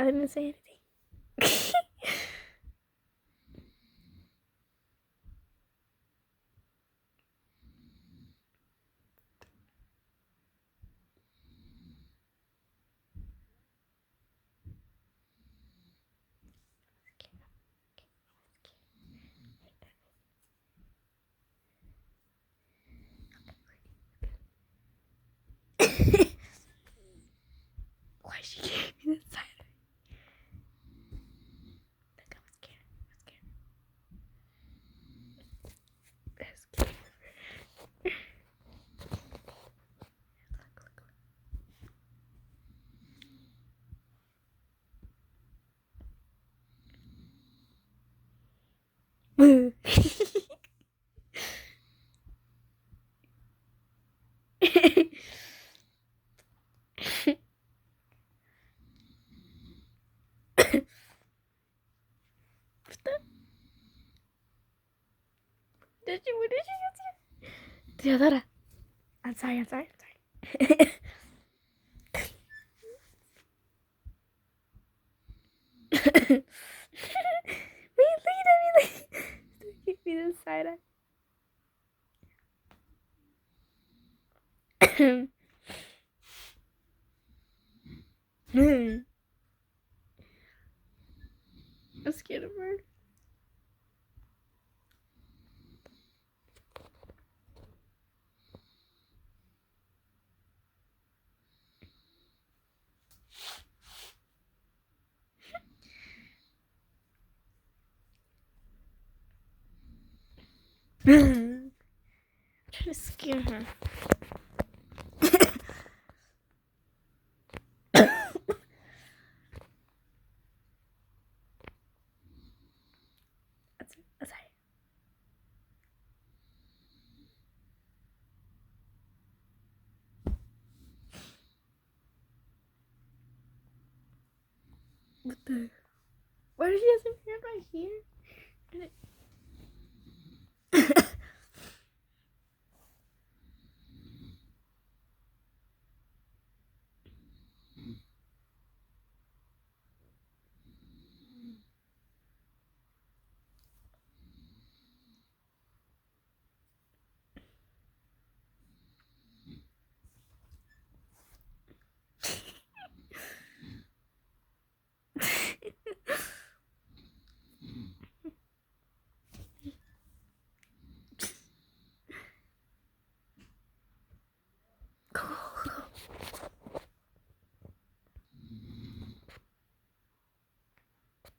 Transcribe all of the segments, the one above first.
I didn't say anything. Why she gave me this side? Look, I'm scared. I'm scared. Look. What did you get? Theodora. I'm sorry. Wait, look at me. Give me this side eye. I'm scared of her. I'm trying to scare her. That's right. What the? Why does she have some hair right here?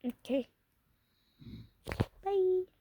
Okay. Bye.